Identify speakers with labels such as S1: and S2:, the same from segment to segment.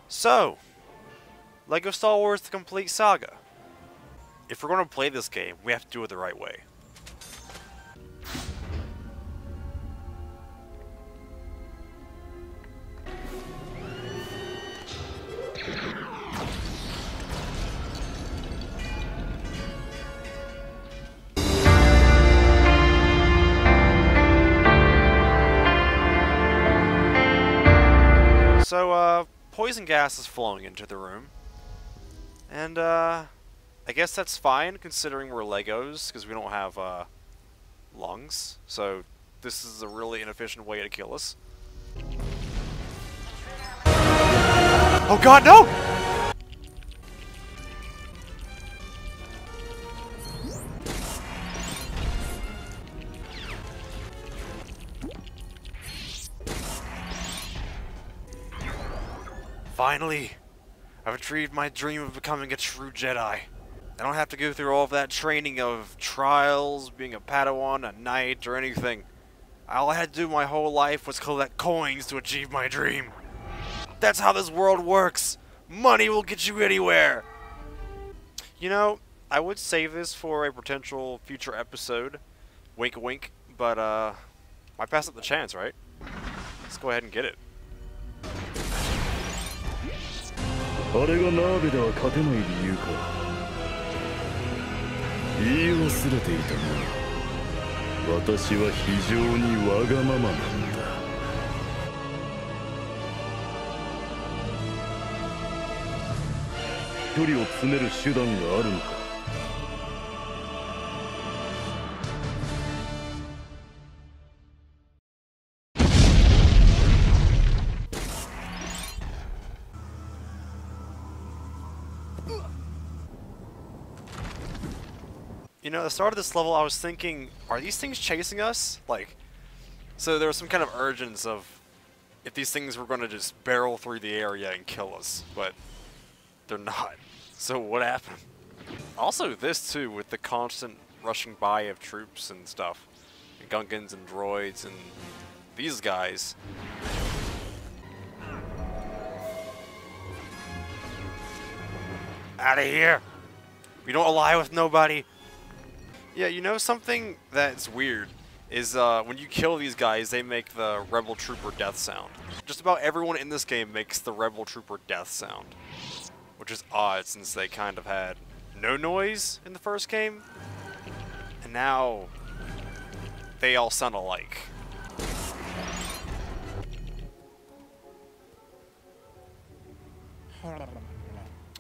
S1: So, LEGO Star Wars The Complete Saga. If we're going to play this game, we have to do it the right way. So, poison gas is flowing into the room. And, I guess that's fine, considering we're Legos, because we don't have, lungs. So, this is a really inefficient way to kill us. Oh god, no! Finally! I've achieved my dream of becoming a true Jedi. I don't have to go through all of that training of trials, being a Padawan, a knight, or anything. All I had to do my whole life was collect coins to achieve my dream. That's how this world works! Money will get you anywhere! You know, I would save this for a potential future episode. Wink wink, but why pass up the chance, right? Let's go ahead and get it.
S2: あれがナーベでは勝てない理由か。言い忘れていたな。私は非常にわがままなんだ。距離を詰める手段があるのか。
S1: You know, at the start of this level, I was thinking, are these things chasing us? Like, so there was some kind of urgence of if these things were going to just barrel through the area and kill us, but they're not. So what happened? Also this too, with the constant rushing by of troops and stuff. And Gungans and droids and these guys. Out of here! We don't ally with nobody! Yeah, you know something that's weird is when you kill these guys, they make the Rebel Trooper death sound. Just about everyone in this game makes the Rebel Trooper death sound. Which is odd since they kind of had no noise in the first game. And now they all sound alike.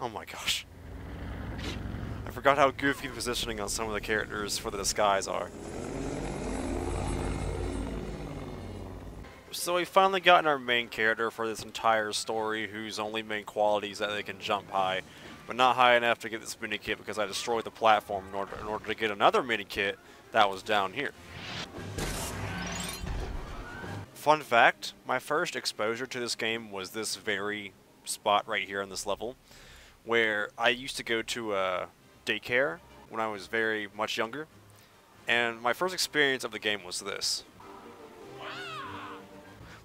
S1: Oh my gosh. I forgot how goofy the positioning on some of the characters for the disguise are. So we've finally gotten our main character for this entire story, whose only main quality is that they can jump high, but not high enough to get this mini-kit because I destroyed the platform in order to get another mini-kit that was down here. Fun fact, my first exposure to this game was this very spot right here on this level, where I used to go to a daycare when I was very much younger, and my first experience of the game was this.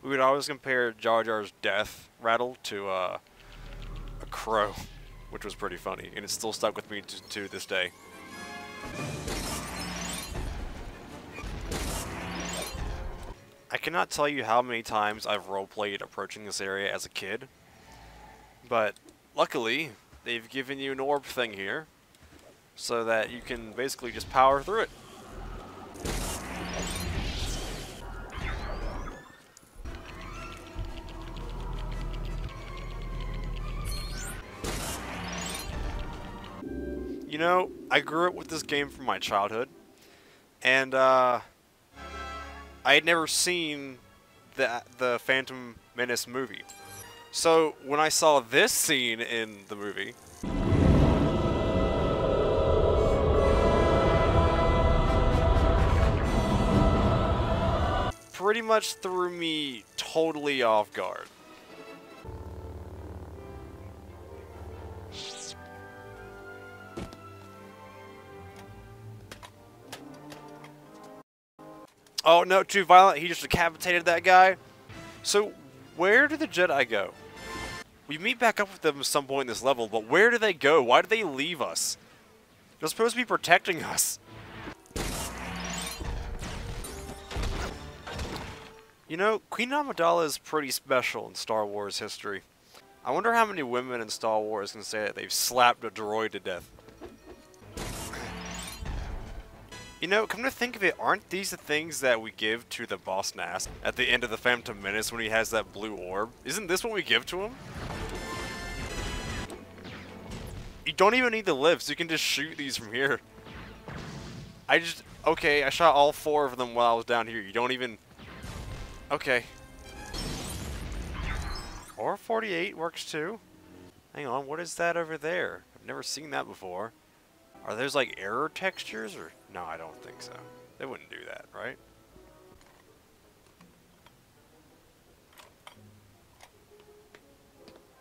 S1: We would always compare Jar Jar's death rattle to a crow, which was pretty funny, and it still stuck with me to this day. I cannot tell you how many times I've roleplayed approaching this area as a kid, but luckily they've given you an orb thing here, so that you can basically just power through it. You know, I grew up with this game from my childhood, and I had never seen the Phantom Menace movie. So when I saw this scene in the movie, pretty much threw me totally off guard. Oh no, too violent, he just decapitated that guy. So, where did the Jedi go? We meet back up with them at some point in this level, but where do they go? Why did they leave us? They're supposed to be protecting us. You know, Queen Amidala is pretty special in Star Wars history. I wonder how many women in Star Wars can say that they've slapped a droid to death. You know, come to think of it, aren't these the things that we give to the boss Nass at the end of the Phantom Menace when he has that blue orb? Isn't this what we give to him? You don't even need the lifts, you can just shoot these from here. Okay, I shot all 4 of them while I was down here. You don't even... Okay. Or 48 works too. Hang on, what is that over there? I've never seen that before. Are those like error textures or... No, I don't think so. They wouldn't do that, right?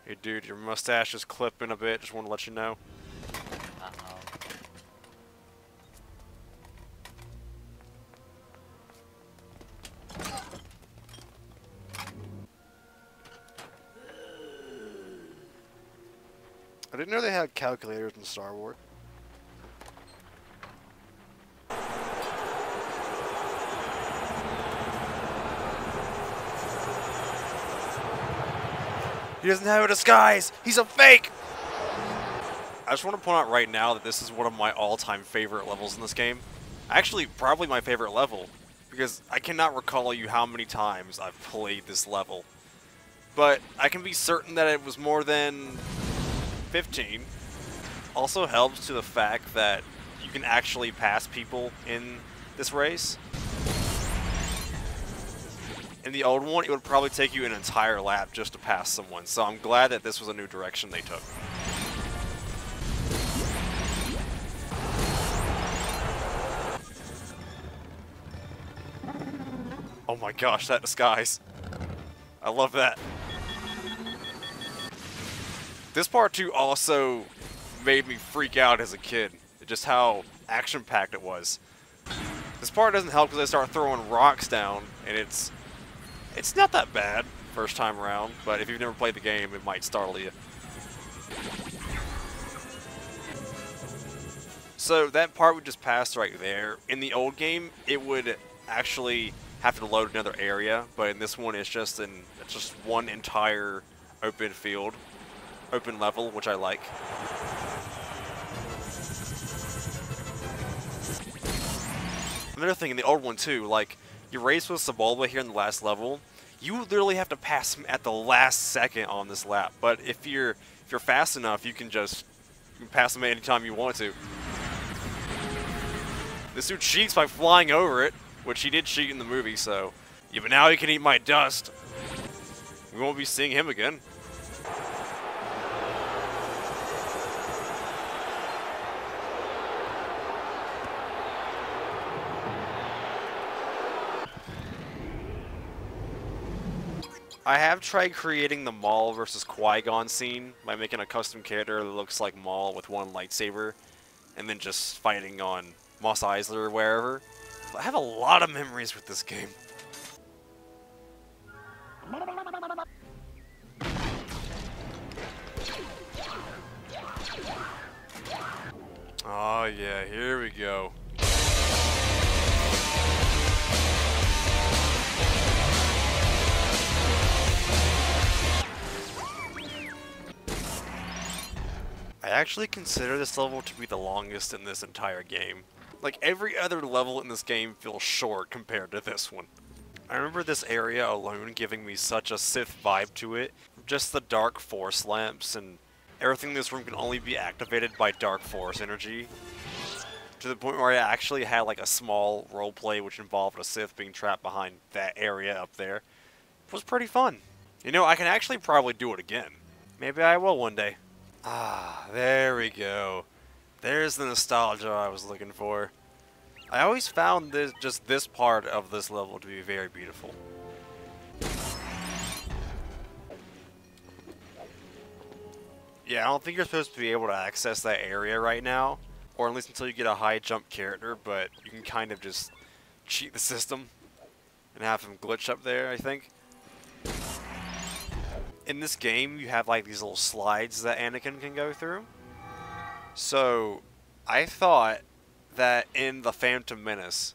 S1: Hey dude, your mustache is clipping a bit, just want to let you know.
S3: Uh-oh.
S1: I didn't know they had calculators in Star Wars. He doesn't have a disguise! He's a fake! I just want to point out right now that this is one of my all-time favorite levels in this game. Actually, probably my favorite level, because I cannot recall you how many times I've played this level. But I can be certain that it was more than 15. Also helps to the fact that you can actually pass people in this race. In the old one, it would probably take you an entire lap just to pass someone, so I'm glad that this was a new direction they took. Oh my gosh, that disguise. I love that. This part too also made me freak out as a kid, just how action-packed it was. This part doesn't help because I start throwing rocks down, and it's not that bad first time around, but if you've never played the game, it might startle you. So that part we just passed right there. In the old game, it would actually have to load another area, but in this one, it's just one entire open field, open level, which I like. Another thing in the old one too, like your race with Sebulba here in the last level, you literally have to pass him at the last second on this lap. But if you're fast enough, you can just pass him anytime you want to. This dude cheats by flying over it, which he did cheat in the movie, so... Yeah, but now he can eat my dust. We won't be seeing him again. I have tried creating the Maul versus Qui-Gon scene by making a custom character that looks like Maul with one lightsaber, and then just fighting on Mos Eisley or wherever. But I have a lot of memories with this game. Oh yeah, here we go. I actually consider this level to be the longest in this entire game. Like, every other level in this game feels short compared to this one. I remember this area alone giving me such a Sith vibe to it. Just the dark force lamps and everything in this room can only be activated by dark force energy. To the point where I actually had like a small roleplay which involved a Sith being trapped behind that area up there. It was pretty fun. You know, I can actually probably do it again. Maybe I will one day. Ah, there we go. There's the nostalgia I was looking for. I always found this part of this level to be very beautiful. Yeah, I don't think you're supposed to be able to access that area right now, or at least until you get a high jump character, but you can kind of just cheat the system and have him glitch up there, I think. in this game, you have like these little slides that Anakin can go through. So, I thought that in The Phantom Menace,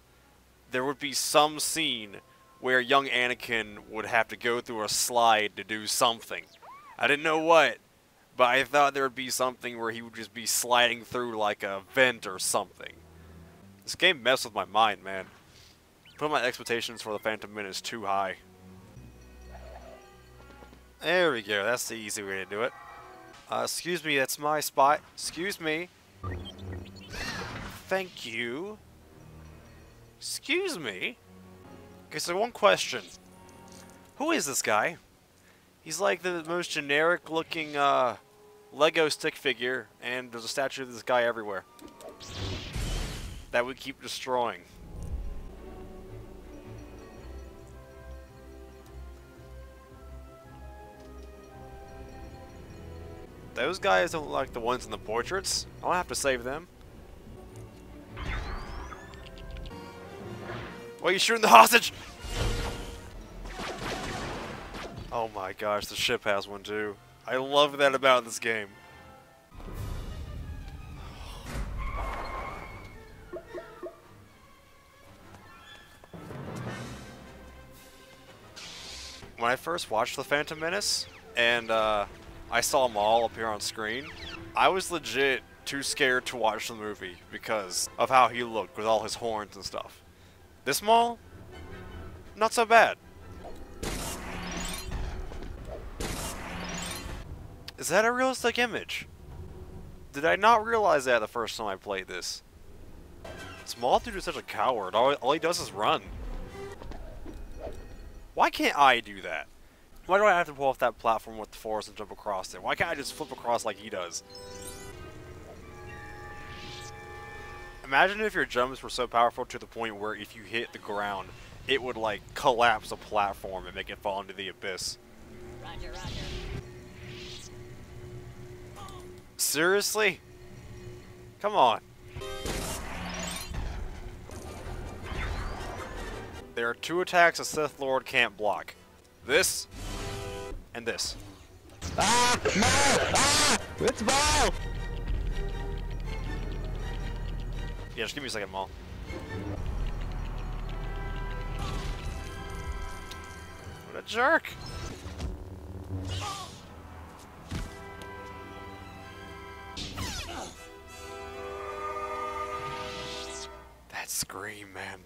S1: there would be some scene where young Anakin would have to go through a slide to do something. I didn't know what, but I thought there would be something where he would just be sliding through like a vent or something. This game messed with my mind, man. Put my expectations for The Phantom Menace too high. There we go, that's the easy way to do it. Excuse me, that's my spot. Excuse me. Thank you. Excuse me? Okay, so one question. Who is this guy? He's like the most generic looking Lego stick figure, and there's a statue of this guy everywhere that we keep destroying. Those guys don't look like the ones in the portraits. I'll have to save them. Why are you shooting the hostage? Oh my gosh, the ship has one too. I love that about this game. When I first watched The Phantom Menace, and I saw them all appear on screen, I was legit too scared to watch the movie because of how he looked with all his horns and stuff. This Maul? Not so bad. Is that a realistic image? Did I not realize that the first time I played this? Small dude is such a coward. All he does is run. Why can't I do that? Why do I have to pull off that platform with the force and jump across it? Why can't I just flip across like he does? Imagine if your jumps were so powerful to the point where if you hit the ground, it would like collapse a platform and make it fall into the abyss.
S3: Roger, roger.
S1: Seriously? Come on. There are two attacks a Sith Lord can't block. This and this.
S4: Ah! Maul! Ah! It's Maul!
S1: Yeah, just give me a second, Maul. What a jerk! That scream, man.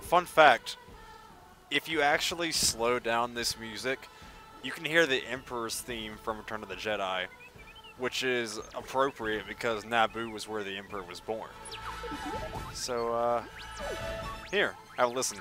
S1: Fun fact. If you actually slow down this music, you can hear the Emperor's theme from Return of the Jedi, which is appropriate because Naboo was where the Emperor was born. So, here, have a listen.